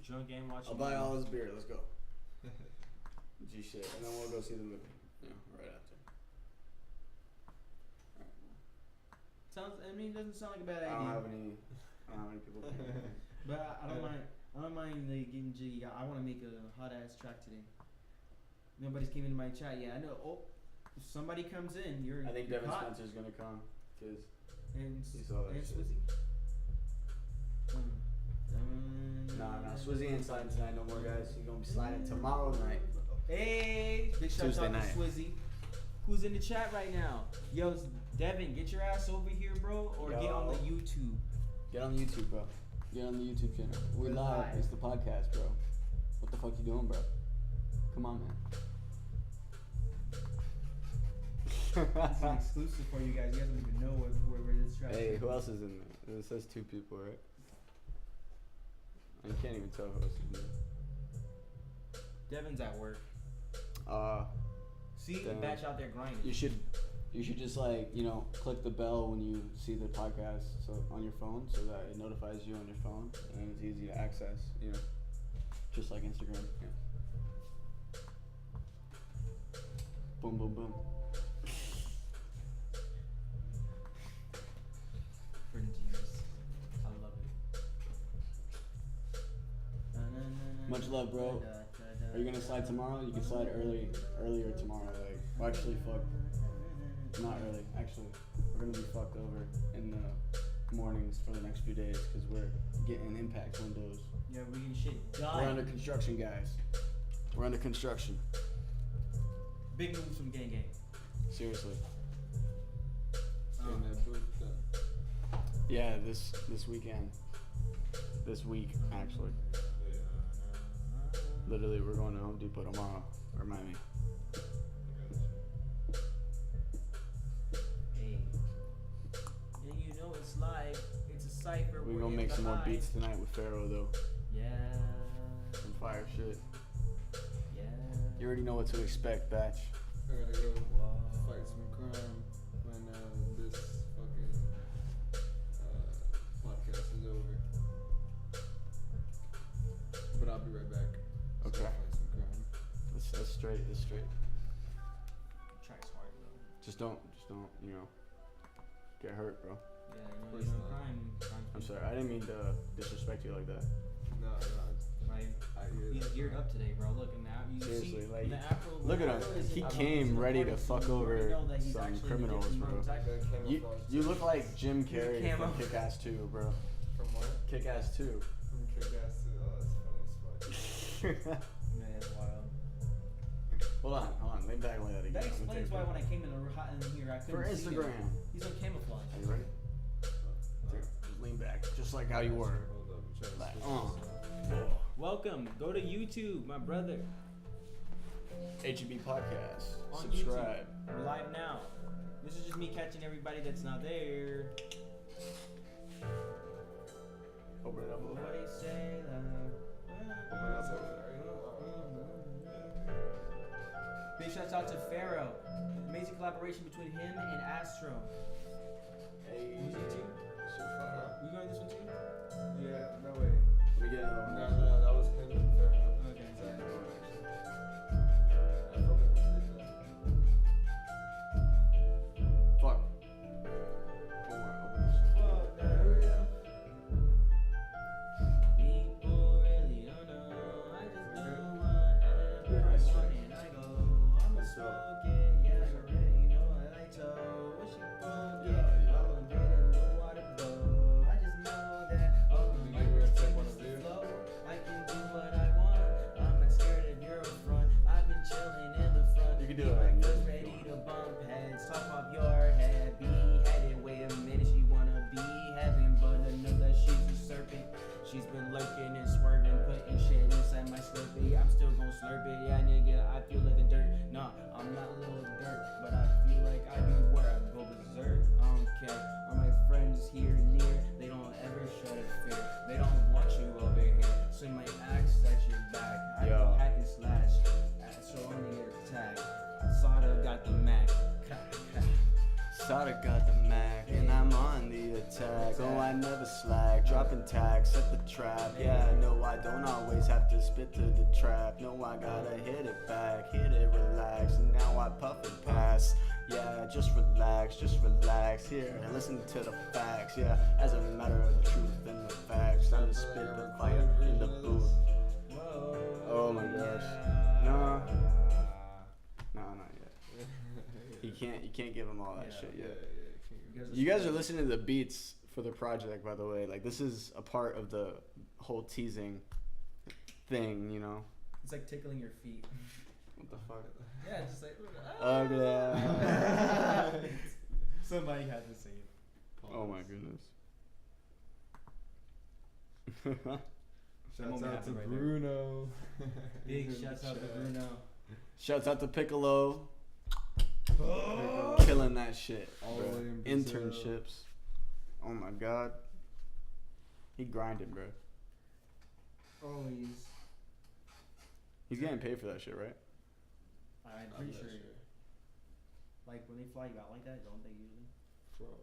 Drunk and watching. I'll buy all this beer. Let's go. G shit, and then we'll go see the movie. Right after. It doesn't sound like a bad I idea. don't have any people. But I don't mind. I don't mind getting jiggy. I want to make a hot ass track today. Nobody's came into my chat yet. I know. Oh, if somebody comes in, you're. I think you're Devin hot. Spencer's gonna come, cause And he saw that shit. Swizzy. Nah, Swizzy ain't sliding tonight no more, guys. He's gonna be sliding tomorrow night. Hey, big shout Tuesday out to night. Swizzy, who's in the chat right now. Yo, Devin, get your ass over here, bro, or get on the YouTube. Get on the YouTube, bro. Get on the YouTube channel. We're live. It's the podcast, bro. What the fuck you doing, bro? Come on, man. It's an exclusive for you guys. You guys don't even know where this track Hey, is. who else is in there? It says 2 people, right? I can't even tell who else is in there. Devin's at work. See, Damn. Batch out there grinding. You should just click the bell when you see the podcast on your phone so that it notifies you on your phone and it's easy to access, just like Instagram. Yeah. Boom, boom, boom. Friend genius. I love it. Much love, bro. Are you gonna slide tomorrow? You can slide earlier tomorrow. Actually, fuck. Not early. Actually, we're gonna be fucked over in the mornings for the next few days because we're getting impact windows. Yeah, we're getting shit done. We're under construction, guys. We're under construction. Big moves from Gang Gang. Seriously. Getting that booth done. Yeah, this weekend. This week, actually. Literally, we're going to Home Depot tomorrow. Or Miami. Hey. And you know it's live. It's a cipher. We're gonna make some more beats tonight with Pharaoh, though. Yeah. Some fire shit. Yeah. You already know what to expect, Batch. I gotta go fight some crime when this fucking podcast is over. But I'll be right back. Okay. So I'll fight some crime. That's straight. That's straight. Track's hard, bro. Just don't don't, get hurt, bro. Yeah, Please not. crime. I'm sorry, I didn't mean to disrespect you like that. No. Right. He's geared up today, bro. Look at that. You Seriously, see like, the afro, look at him. He came ready to fuck over some criminals, bro. You look like Jim Carrey camo. from Kick-Ass 2, bro. From what? Kick-Ass 2. From Kick-Ass to, oh, that's funny as fuck. Man, it's wild. Hold on. Lean back like that again. That I'm gonna explains take why it. when I came in here, I For couldn't see him. Instagram. He's on camouflage. Are you ready? Here, just lean back, just like how you were. Hold up, I'm trying to Like, switch this up. Welcome. Go to YouTube, my brother. HEB Podcast. On Subscribe. YouTube. We're live now. This is just me catching everybody that's not there. Open it up a little What bit. they say, Open it up over Big shouts out to Pharaoh. Amazing collaboration between him and Astro. Hey. Who's he too? So far. You going this one too? Yeah, no way. Let me get another one. No, that was him and Pharaoh. Okay. I fucking did that. Fuck. One more. Open this. People really don't know. I just do whatever I want and I go. I'ma smoke it, yeah, I already know I like to. What she gon' get? I'ma get a little water blow. I just know that all of You my gonna take one is of the these? flow. I can do what I want. I'm not scared of your front. I've been chilling in the front. You can do Be it. like first ready to bump heads. Top off your head. Be headed. Wait a minute, she wanna be heaven, but I know that she's a serpent. She's been lurking and swerving, putting shit inside my Slurpee. I'm still gon' slurp it, yeah, nigga. I feel like the dirt. Nah, I'm not little dirt, but I feel like I be where I go berserk. I don't care. All my friends here and near, they don't ever show the fear. They don't want you over here, so my axe at your back. I Yo. can hack and slash, so on the attack. I sorta got the Mac. Sada got the Mac, and I'm on the attack. Oh, I never slack, dropping tags at the trap. Yeah, no, I don't always have to spit to the trap. No, I gotta hit it back, hit it, relax. And now I puff and pass. Yeah, just relax here and listen to the facts. Yeah, as a matter of the truth and the facts, time to spit the fire in the booth. Whoa. Oh my gosh. No, not yet. You can't give him all that shit yet. You guys are listening to the beats for the project, by the way. Like, this is a part of the whole teasing thing, It's like tickling your feet. What the fuck? Yeah, just like. Ugly. Somebody had to say it. Oh my goodness. Shouts moment out to happened right there. Bruno. Big He's in shouts the out to chat. Bruno. Shouts out to Piccolo. Oh. Killing that shit. All Bro. the way in Brazil. Internships. Oh my god. He grinding, bro. Always. He's getting paid for that shit, right? I'm pretty sure. Like when they fly you out like that, don't they usually? Probably.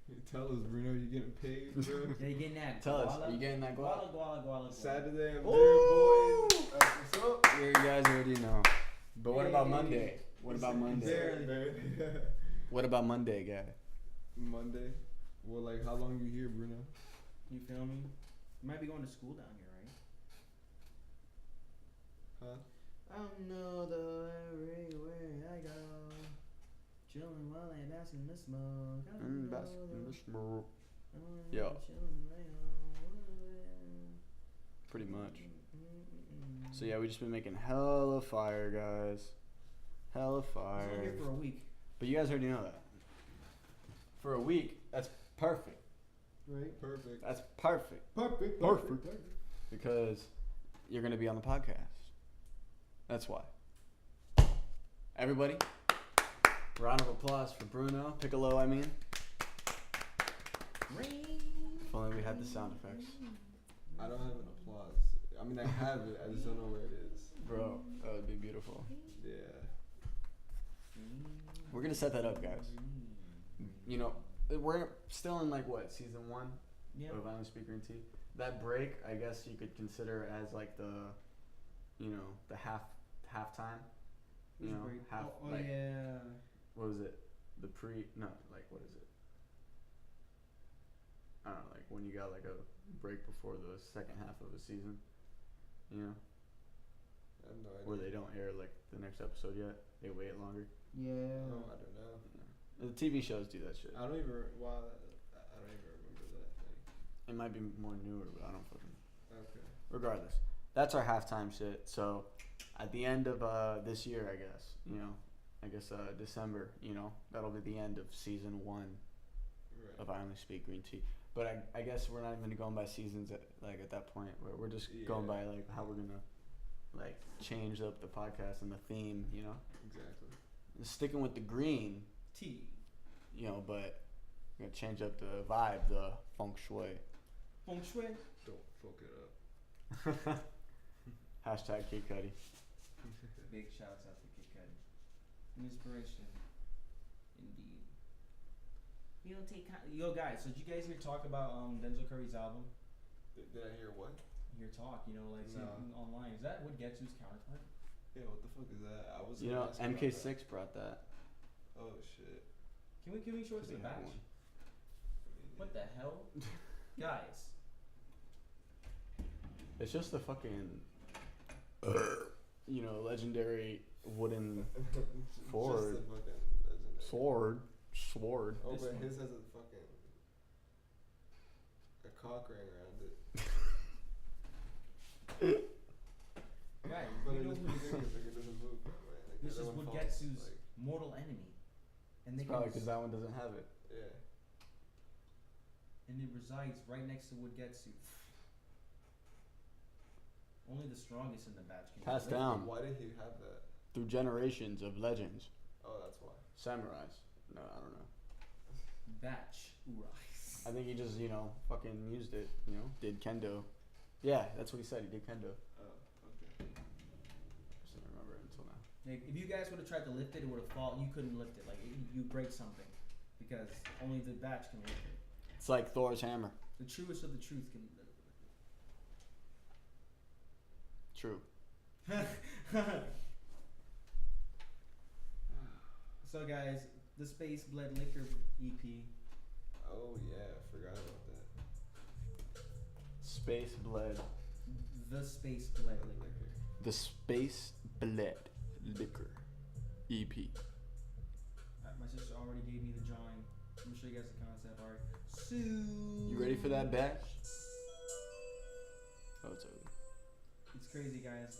You tell us, Bruno, you getting paid, bro? They getting that. Tell us, guala. are you getting that guap? Guala. Saturday, I'm Ooh. there, boys. That's what's up. You guys already know. But what about Monday? What about Monday? Barely. What about Monday, guy? Monday? Well, like, how long you here, Bruno? You feel me? You might be going to school down here, right? Huh? I know the everywhere I go. Chillin' while I'm asking the smoke. I know the- Yo. Chillin' right on. Pretty much. So yeah, we just been making hella fire, guys. Hella I was fire. only here for a week. But you guys already know that. For a week, that's perfect. Right? Perfect. That's perfect. Perfect. Perfect. Because you're gonna be on the podcast. That's why. Everybody, round of applause for Bruno. Piccolo, I mean. If only we had the sound effects. I don't have an applause. I mean, I have it. I just don't know where it is. Bro, that would be beautiful. Yeah. We're gonna set that up, guys. We're still in season 1 Yeah. of Violent Speaker and T. That break, I guess you could consider as like the halftime. Which break? Half. Oh yeah. What was it? what is it? I don't know, like when you got like a break before the second half of a season, you know, I have no idea. where they don't air like the next episode yet. They wait longer. Yeah. No, I don't know. The TV shows do that shit. I don't even remember that thing. It might be more newer, but I don't fucking. Okay. Regardless, that's our halftime shit. So, at the end of this year, I guess, December, that'll be the end of season 1 Right. of I Only Speak Green Tea. But I guess we're not even going by seasons at that point. We're just going by like how we're gonna like change up the podcast and the theme, Exactly. Sticking with the green, T. but we're gonna change up the vibe, the feng shui. Feng shui. Don't fuck it up. Hashtag Kid Cudi. Big shouts out to Kid Cudi. An inspiration, indeed. Yo guys, so did you guys hear talk about Denzel Curry's album? Did I hear what? Hear talk, see No. it online. Is that what Getsu's counterpart? Yeah, what the fuck is that? I was. MK6 brought that. Oh shit. Can we show it to the batch? What the hell, guys? It's just the fucking, legendary wooden Ford. Just the fucking legendary. Sword. Oh, This but one. his has a fucking a cock ring around it. Guys, But you it know just who's, it doesn't move that way. Like, this the is other one what falls, Getsu's like, mortal enemy, and they It's probably because that one doesn't have it. yeah. and it resides right next to Woodgetsu. Only the strongest in the batch can. Passed lift it. down Why did he have that? through generations of legends. Oh, that's why. Samurais. No, I don't know. Batch Urais. I think he just, fucking used it, did kendo. Yeah, that's what he said. He did kendo. Oh, okay. Just didn't remember it until now. Like, if you guys would have tried to lift it, it would have fallen. You couldn't lift it. Like you break something, because only the batch can lift it. It's like Thor's hammer. The truest of the truth can. True. So guys, the Space Bled Liquor EP. Oh yeah, I forgot about that. Space Bled. The Space Bled Liquor. The Space Bled Liquor EP. My sister already gave me the drawing. I'm gonna show you guys the concept art. You ready for that batch? Oh, it's over. It's crazy, guys.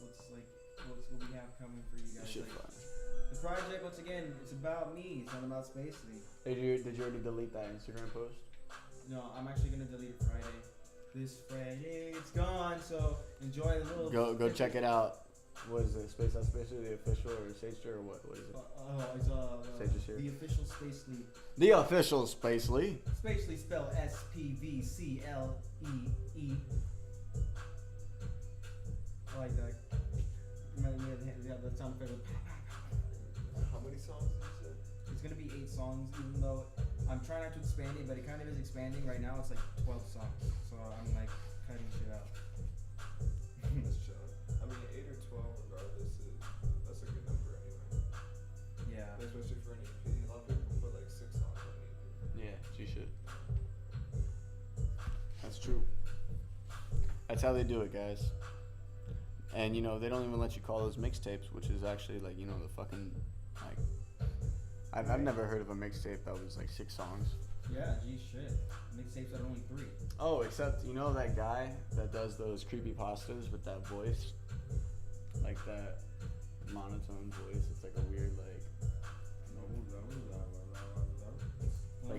What we have coming for you This guys. shit Like, fun. the project, once again, it's about me. It's not about Space League. Did you already delete that Instagram post? No, I'm actually gonna delete it Friday. This Friday, it's gone. So enjoy the little. Go check it out. What is it? Space Out Space League, the official, or Sage or what? What is it? It's Sage is here. the official Space League. The official Space League. Space League spelled SPVCLEE. I like that. Yeah, that sound favorite. How many songs did you say? It's gonna be 8 songs, even though I'm trying not to expand it, but it kind of is expanding right now. It's like 12 songs, so I'm like cutting shit out. That's chill. I mean, 8 or 12, regardless, that's a good number anyway. Yeah. Especially for an EP. A lot of people put like 6 songs on an EP. Yeah, she should. That's true. That's how they do it, guys. And they don't even let you call those mixtapes, which is actually like the fucking like. I've never heard of a mixtape that was like 6 songs. Yeah, gee shit. Mixtapes are only 3. Oh, except that guy that does those creepy pastas with that voice, like that monotone voice. It's like a weird like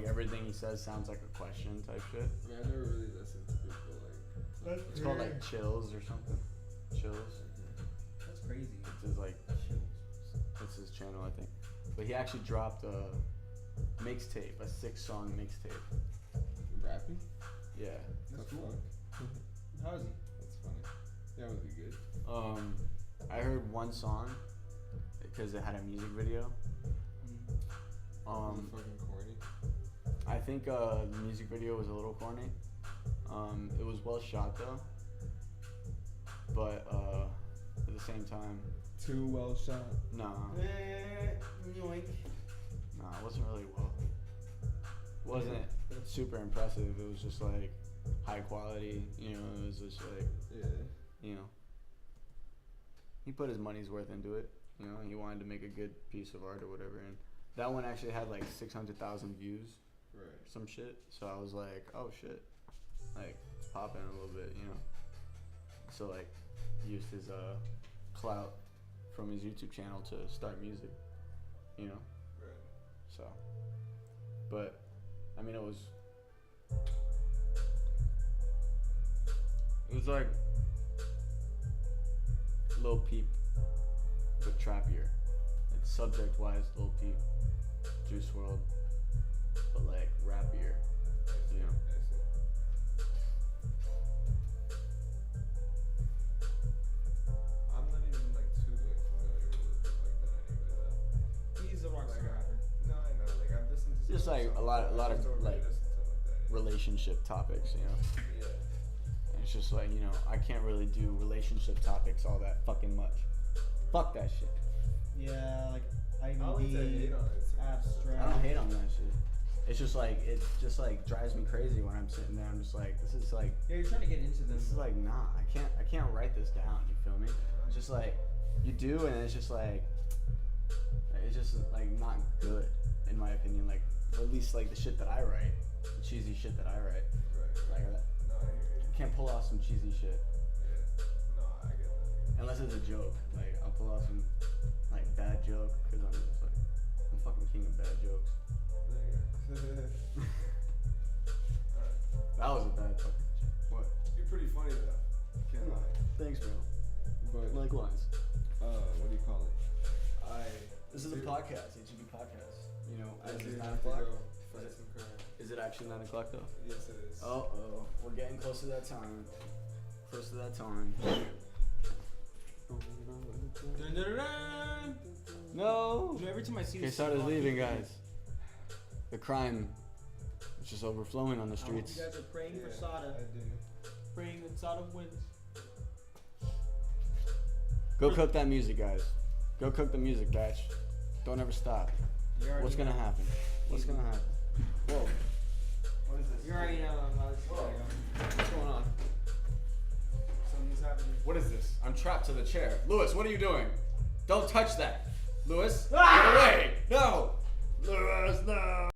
everything he says sounds like a question type shit. I mean, I never really listened to people like. It's called like Chills or something. Chills. That's crazy. It's his it's his channel, I think. But he actually dropped a mixtape, a 6-song mixtape. Rapping? Yeah. That's The cool. fuck? How is he? That's funny. That would be good. I heard one song because it had a music video. Was it fucking corny? I think the music video was a little corny. It was well shot though. But at the same time, Too well shot. no. Yoink. No, it wasn't really well. Wasn't super impressive. It was just like high quality. You know, it was just like you know. He put his money's worth into it. You know, he wanted to make a good piece of art or whatever, and that one actually had like 600,000 views. Right. Some shit. So I was like, oh shit, like it's popping a little bit, you know. So like, used his clout from his YouTube channel to start music, you know. Right. So, but I mean, it was like Lil Peep, but trappier. Like subject wise, Lil Peep, Juice WRLD, but like rappier, you know. I'm not even like too like familiar with Lil Peep like that anyway though. He's a rockstar Like, rapper. No, I know. Like I've listened to Just some like a songs, lot but I of just don't really like listen to it like that, yeah. relationship topics, you know. Yeah. And it's just like, you know, I can't really do relationship topics all that fucking much. Fuck that shit. Yeah, like I like to hate IBD, on it. abstract. I don't hate on that shit. It's just like it just like drives me crazy when I'm sitting there. I'm just like, this is like, Yeah, you're trying to get into them. this is like, nah, I can't write this down. You feel me? It's just like you do, and it's just like not good in my opinion. Like at least like the shit that I write, the cheesy shit that I write. Right. Like No, I hear you. I can't pull off some cheesy shit Yeah. No, I get that. unless it's a joke. Like I'll pull off some like bad joke because I'm just like I'm fucking king of bad jokes. Alright. That was a bad fucking. What? You're pretty funny though. Can't lie. Thanks, bro. But Likewise. what do you call it? This is a podcast, HEB podcast. You know, I as do it's 9 have to o'clock. go fight some crime. Is it actually 9 o'clock though? Yes, it is. Oh, we're getting close to that time. Close to that time. Dun, dun, dun, dun. No. You know, every time I see Okay, this, started leaving, guys. The crime is just overflowing on the I hope streets. you guys are praying for Sada. I do. Praying that Sada wins. Go cook that music, guys. Go cook the music, batch. Don't ever stop. You already What's gonna know. happen? What's gonna happen? Whoa. What is this? You already know. What's going on? Something's happening. What is this? I'm trapped to the chair. Lewis, what are you doing? Don't touch that. Lewis, get away. No. Lewis, no.